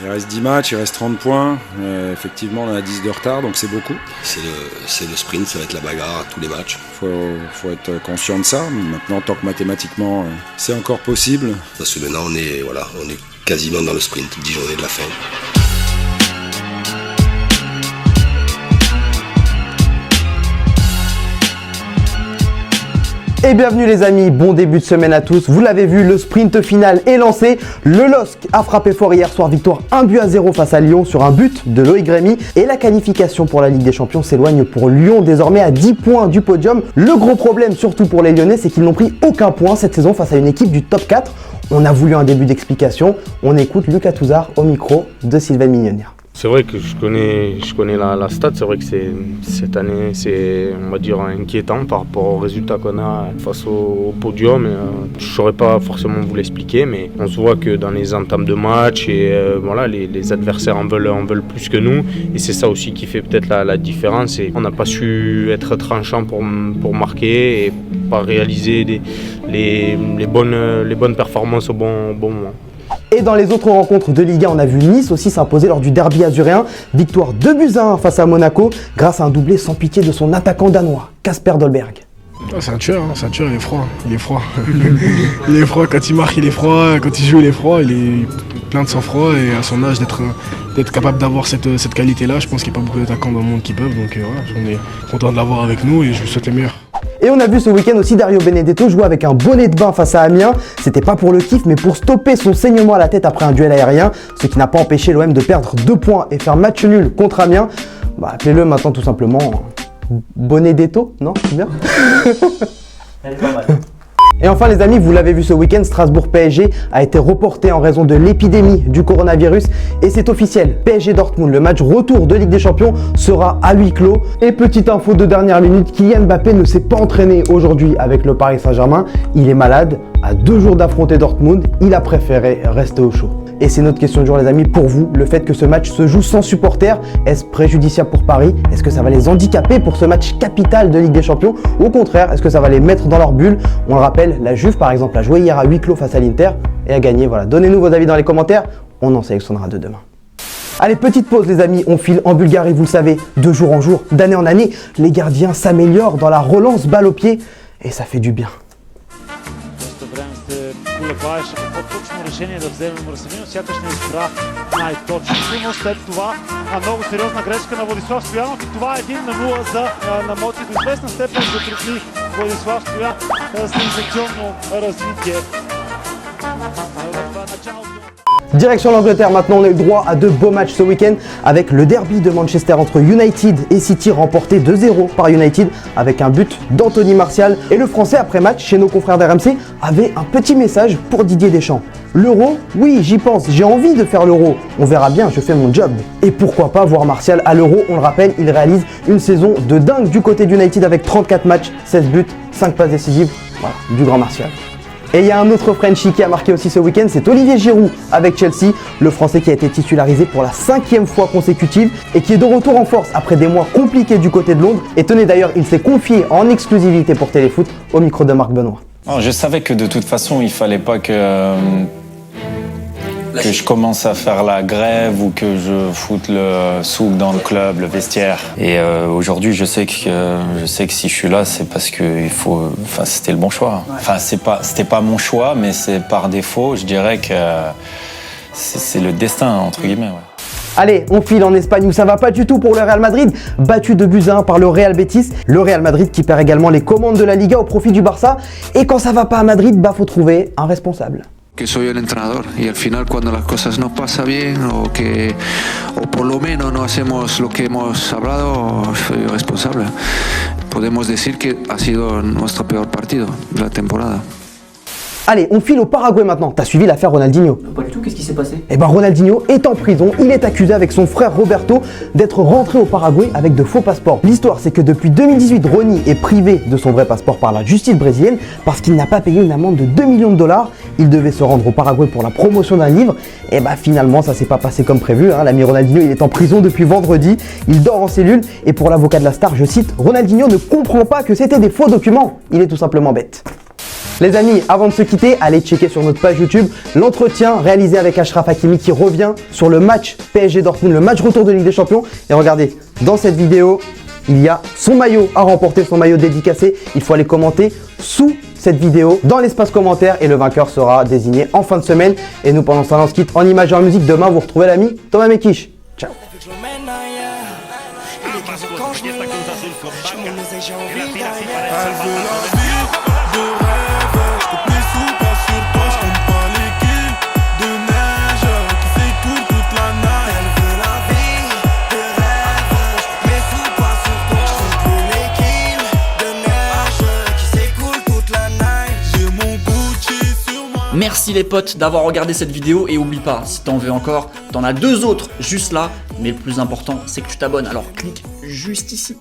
Il reste 10 matchs, il reste 30 points. Effectivement, on a 10 de retard, donc c'est beaucoup. C'est le sprint, ça va être la bagarre à tous les matchs. Faut être conscient de ça. Maintenant, tant que mathématiquement, c'est encore possible. Parce que maintenant, on est quasiment dans le sprint, 10 journées de la fin. Et bienvenue les amis, bon début de semaine à tous. Vous l'avez vu, le sprint final est lancé. Le LOSC a frappé fort hier soir, victoire 1-0 face à Lyon sur un but de Loïc Rémy. Et la qualification pour la Ligue des Champions s'éloigne pour Lyon, désormais à 10 points du podium. Le gros problème, surtout pour les Lyonnais, c'est qu'ils n'ont pris aucun point cette saison face à une équipe du top 4. On a voulu un début d'explication. On écoute Lucas Touzard au micro de Sylvain Mignonnière. C'est vrai que je connais la stat, c'est vrai que cette année c'est, on va dire, inquiétant par rapport aux résultats qu'on a face au podium. Je ne saurais pas forcément vous l'expliquer, mais on se voit que dans les entames de match, et voilà, les adversaires en veulent plus que nous, et c'est ça aussi qui fait peut-être la différence. Et on n'a pas su être tranchant pour marquer et pas réaliser les bonnes performances au bon moment. Et dans les autres rencontres de Ligue 1, on a vu Nice aussi s'imposer lors du derby azuréen. Victoire 2-1 face à Monaco grâce à un doublé sans pitié de son attaquant danois, Kasper Dolberg. C'est un tueur, il est froid. Il est froid, quand il marque il est froid, quand il joue il est froid, il est plein de sang-froid et à son âge d'être capable d'avoir cette qualité-là, je pense qu'il n'y a pas beaucoup d'attaquants dans le monde qui peuvent, donc voilà, on est content de l'avoir avec nous et je lui souhaite le meilleur. Et on a vu ce week-end aussi Dario Benedetto jouer avec un bonnet de bain face à Amiens. C'était pas pour le kiff, mais pour stopper son saignement à la tête après un duel aérien, ce qui n'a pas empêché l'OM de perdre 2 points et faire match nul contre Amiens. Appelez-le maintenant tout simplement Benedetto, non? C'est bien. Elle est pas mal. Et enfin les amis, vous l'avez vu ce week-end, Strasbourg-PSG a été reporté en raison de l'épidémie du coronavirus. Et c'est officiel, PSG-Dortmund, le match retour de Ligue des Champions sera à huis clos. Et petite info de dernière minute, Kylian Mbappé ne s'est pas entraîné aujourd'hui avec le Paris Saint-Germain. Il est malade, à 2 jours d'affronter Dortmund, il a préféré rester au chaud. Et c'est notre question du jour les amis, pour vous, le fait que ce match se joue sans supporters, est-ce préjudiciable pour Paris? Est-ce que ça va les handicaper pour ce match capital de Ligue des Champions? Ou au contraire, est-ce que ça va les mettre dans leur bulle? On le rappelle, la Juve par exemple a joué hier à huis clos face à l'Inter et a gagné. Voilà, donnez-nous vos avis dans les commentaires, on en sélectionnera 2 demain. Allez, petite pause les amis, on file en Bulgarie, vous le savez, de jour en jour, d'année en année, les gardiens s'améliorent dans la relance balle au pied et ça fait du bien. Колебаеше какво точно решение да вземе Марселино, сякаш не избра най-точното, но след това много сериозна грешка на Владислав Стоянов и това е 1-0 за Намоти. До известна степен затрудни Владислав Стоянов с инфекционно развитие. Direction l'Angleterre, maintenant on a eu droit à 2 beaux matchs ce week-end avec le derby de Manchester entre United et City remporté 2-0 par United avec un but d'Anthony Martial. Et le français après match chez nos confrères d'RMC avait un petit message pour Didier Deschamps. L'Euro, oui j'y pense, j'ai envie de faire l'Euro, on verra bien, je fais mon job. Et pourquoi pas voir Martial à l'Euro, on le rappelle, il réalise une saison de dingue du côté d'United avec 34 matchs, 16 buts, 5 passes décisives, voilà, du grand Martial. Et il y a un autre Frenchie qui a marqué aussi ce week-end, c'est Olivier Giroud avec Chelsea, le Français qui a été titularisé pour la 5e fois consécutive et qui est de retour en force après des mois compliqués du côté de Londres. Et tenez d'ailleurs, il s'est confié en exclusivité pour Téléfoot au micro de Marc Benoît. Je savais que de toute façon, il fallait pas que je commence à faire la grève ou que je foute le souk dans le club, le vestiaire. Et aujourd'hui, je sais que si je suis là, c'est parce que c'était le bon choix. Enfin, c'était pas mon choix, mais c'est par défaut. Je dirais que c'est le destin entre guillemets. Ouais. Allez, on file en Espagne où ça va pas du tout pour le Real Madrid, battu 2-1 par le Real Betis. Le Real Madrid qui perd également les commandes de la Liga au profit du Barça. Et quand ça va pas à Madrid, faut trouver un responsable. Que soy el entrenador y al final cuando las cosas no pasan bien o por lo menos no hacemos lo que hemos hablado, soy responsable. Podemos decir que ha sido nuestro peor partido de la temporada. Allez, on file au Paraguay maintenant. T'as suivi l'affaire Ronaldinho? Pas du tout, qu'est-ce qui s'est passé? Ronaldinho est en prison. Il est accusé avec son frère Roberto d'être rentré au Paraguay avec de faux passeports. L'histoire, c'est que depuis 2018, Rony est privé de son vrai passeport par la justice brésilienne parce qu'il n'a pas payé une amende de 2 millions de dollars. Il devait se rendre au Paraguay pour la promotion d'un livre. Finalement, ça s'est pas passé comme prévu. L'ami Ronaldinho, il est en prison depuis vendredi. Il dort en cellule. Et pour l'avocat de la star, je cite, Ronaldinho ne comprend pas que c'était des faux documents. Il est tout simplement bête. Les amis, avant de se quitter, allez checker sur notre page YouTube l'entretien réalisé avec Achraf Hakimi qui revient sur le match PSG Dortmund, le match retour de Ligue des Champions. Et regardez, dans cette vidéo, il y a son maillot à remporter, son maillot dédicacé. Il faut aller commenter sous cette vidéo dans l'espace commentaire et le vainqueur sera désigné en fin de semaine. Et nous, pendant ce temps, on se quitte en images et en musique. Demain, vous retrouvez l'ami Thomas Mekish. Ciao. Merci les potes d'avoir regardé cette vidéo et oublie pas, si t'en veux encore, t'en as 2 autres juste là, mais le plus important c'est que tu t'abonnes, alors clique juste ici.